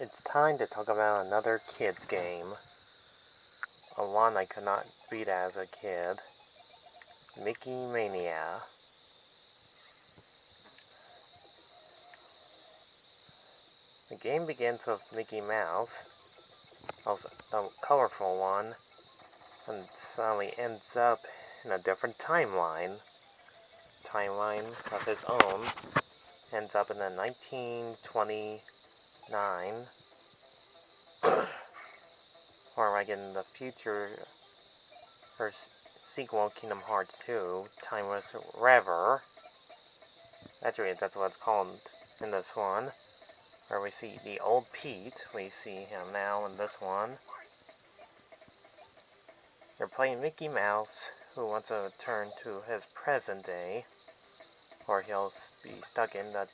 It's time to talk about another kid's game. A one I could not beat as a kid. Mickey Mania. The game begins with Mickey Mouse, also a colorful one, and suddenly ends up in a different timeline. Timeline of his own. Ends up in the 1929. Or like in the future, her sequel, Kingdom Hearts 2, Timeless Rever. Actually, that's what it's called in this one. Where we see the old Pete. We see him now in this one. You're playing Mickey Mouse, who wants to return to his present day, or he'll be stuck in the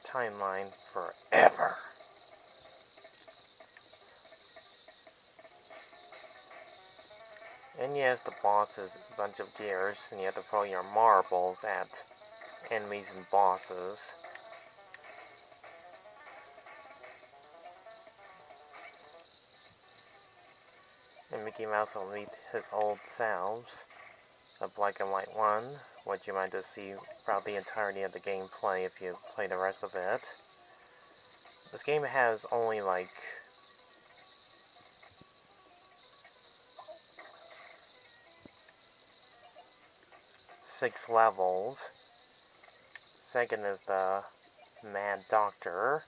timeline forever. And yes, the boss is a bunch of gears, and you have to throw your marbles at enemies and bosses. And Mickey Mouse will meet his old selves, a black and white one, which you might just see throughout the entirety of the gameplay if you play the rest of it. This game has only like 6 levels. Second is the Mad Doctor.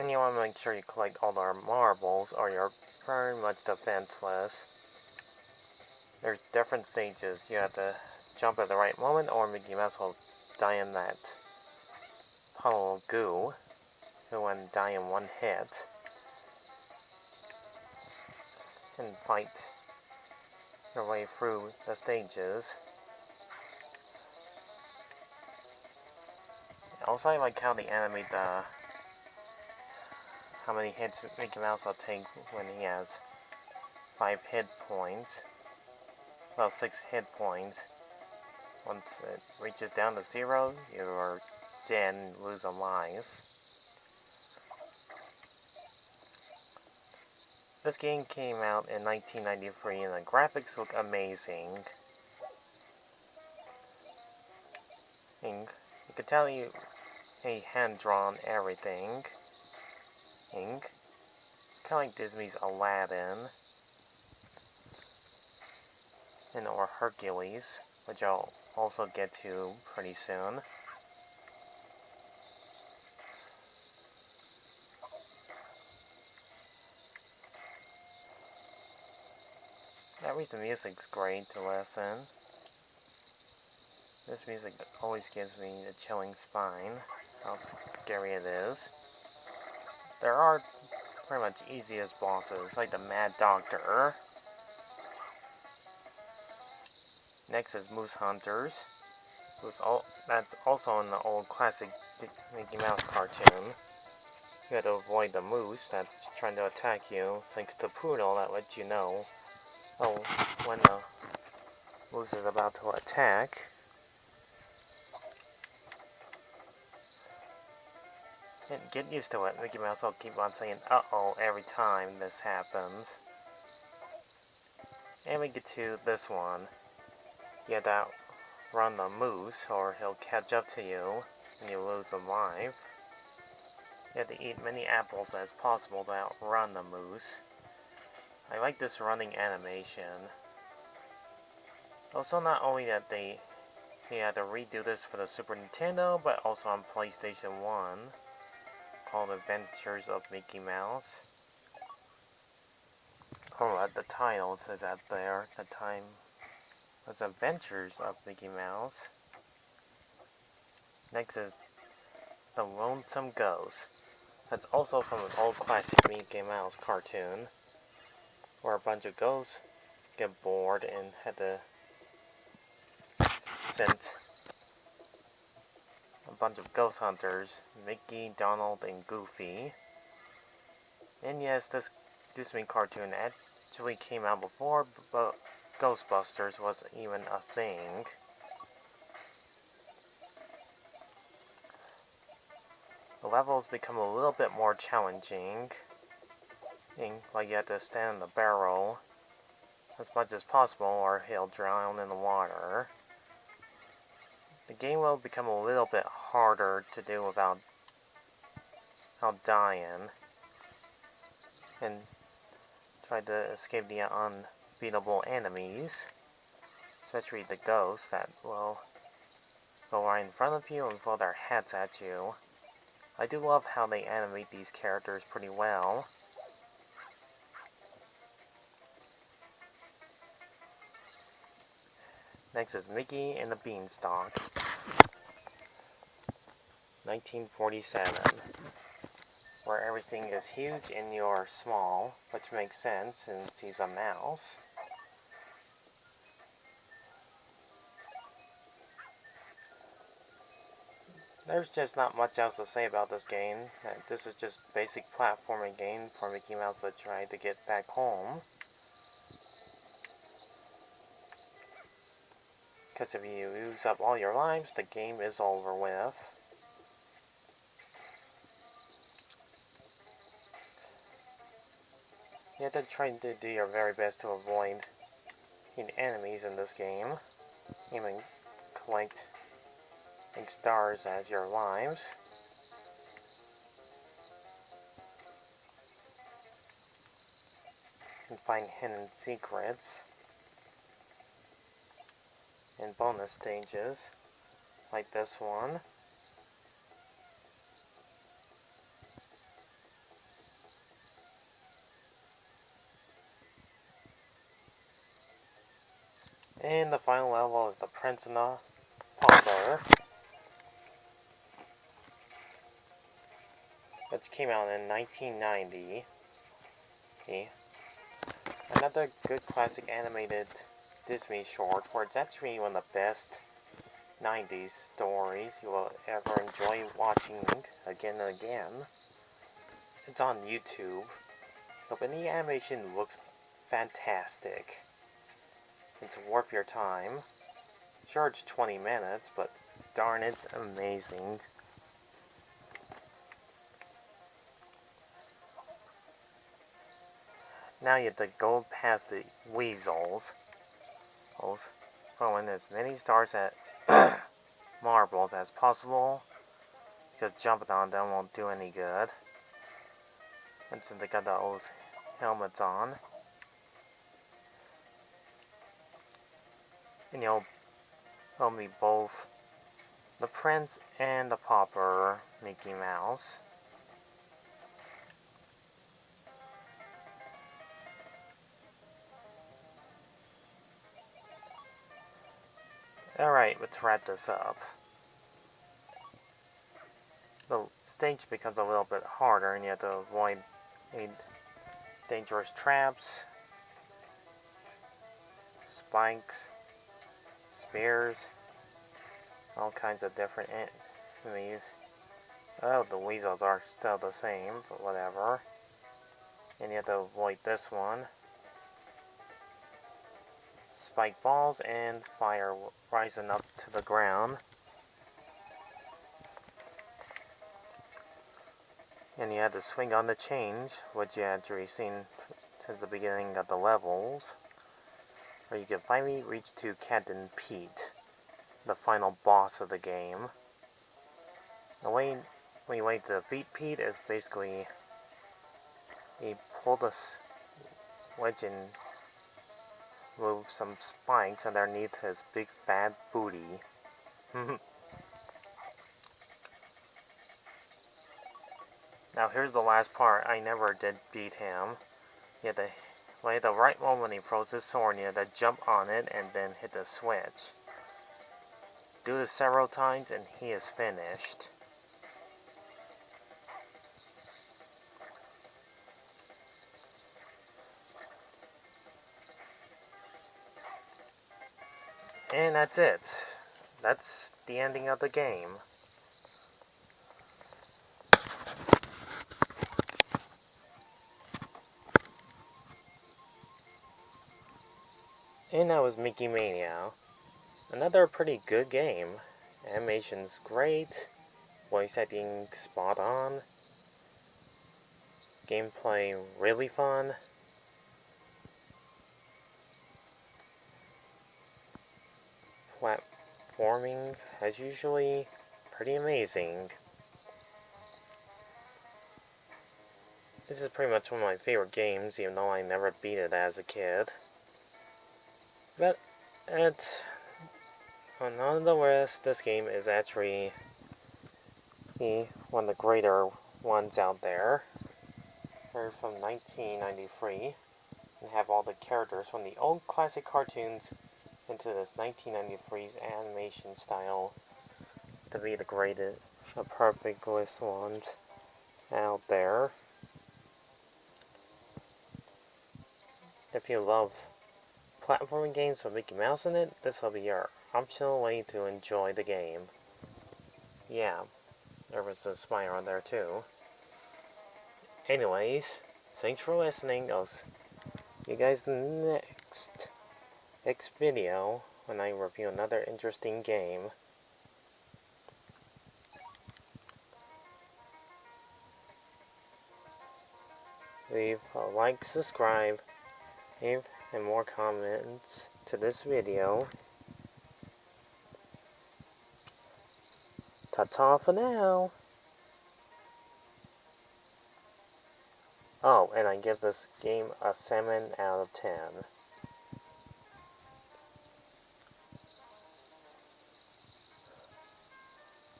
And you want to make sure you collect all the marbles or you're pretty much defenseless. There's different stages. You have to jump at the right moment or Mickey Mouse will die in that puddle of goo. He'll die in one hit. And fight your way through the stages. Also, I like how they animate how many hits Mickey Mouse will take when he has 5 hit points. Well, 6 hit points. Once it reaches down to 0, you are dead and lose a life. This game came out in 1993 and the graphics look amazing. And you can tell you a hand-drawn everything. Kind of like Disney's Aladdin. And or Hercules, which I'll also get to pretty soon. At least the music's great to listen. This music always gives me a chilling spine, how scary it is. There are pretty much easiest bosses, like the Mad Doctor. Next is Moose Hunters, that's also in the old classic Mickey Mouse cartoon. You have to avoid the moose that's trying to attack you, thanks to Poodle that lets you know when the moose is about to attack. And get used to it, Mickey Mouse will keep on saying uh-oh every time this happens. And we get to this one. You have to outrun the moose or he'll catch up to you and you lose a life. You have to eat many apples as possible to outrun the moose. I like this running animation. Also, not only that they had to redo this for the Super Nintendo, but also on PlayStation 1, called Adventures of Mickey Mouse. Oh, the title says that there. The time was Adventures of Mickey Mouse. Next is The Lonesome Ghost. That's also from an old classic Mickey Mouse cartoon, where a bunch of ghosts get bored and had to send a bunch of ghost hunters, Mickey, Donald, and Goofy. And yes, this Disney cartoon actually came out before but Ghostbusters was even a thing. The levels become a little bit more challenging. Like you have to stand in the barrel as much as possible or he'll drown in the water. The game will become a little bit harder to do without dying. And try to escape the unbeatable enemies. Especially the ghosts that will go right in front of you and throw their heads at you. I do love how they animate these characters pretty well. Next is Mickey and the Beanstalk, 1947, where everything is huge and you're small, which makes sense since he's a mouse. There's just not much else to say about this game. This is just basic platforming game for Mickey Mouse to try to get back home. Because if you use up all your lives, the game is over with. You have to try to do your very best to avoid enemies in this game. Even collect stars as your lives. And find hidden secrets in bonus stages, like this one. And the final level is the Prince and the Pauper, which came out in 1990. Okay. Another good classic animated Disney short, where it's actually one of the best 90s stories you will ever enjoy watching again and again. It's on YouTube, but the animation looks fantastic. It's worth your time. Sure, it's 20 minutes, but darn, it's amazing. Now you have to go past the weasels. Throw in as many stars at marbles as possible, because jumping on them won't do any good. And since they got those helmets on. And you'll meet both the Prince and the Pauper Mickey Mouse. Alright, let's wrap this up. The stage becomes a little bit harder and you have to avoid dangerous traps, spikes, spears, all kinds of different enemies. Oh, the weasels are still the same, but whatever. And you have to avoid this one. Spike balls and fire rising up to the ground. And you have to swing on the change, which you had actually seen since the beginning of the levels. Where you can finally reach to Captain Pete, the final boss of the game. The way when you wait to defeat Pete is basically you pull the wedge and move some spikes underneath his big fat booty. Now here's the last part. I never did beat him. You have to wait the right moment he throws his sword, you have to jump on it and then hit the switch. Do this several times and he is finished. And that's it. That's the ending of the game. And that was Mickey Mania. Another pretty good game. Animation's great. Voice acting spot on. Gameplay really fun. Platforming, as usually, pretty amazing. This is pretty much one of my favorite games, even though I never beat it as a kid. But on the list, this game is actually one of the greater ones out there. They're from 1993 and have all the characters from the old classic cartoons into this 1993's animation style to be the greatest, the perfectest ones out there. If you love platforming games with Mickey Mouse in it, this will be your optional way to enjoy the game. Yeah, there was a smile there too. Anyways, thanks for listening. I'll see you guys next video when I review another interesting game. Leave a like, subscribe, and more comments to this video. Ta-ta for now. Oh, and I give this game a 7 out of 10.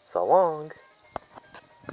So long.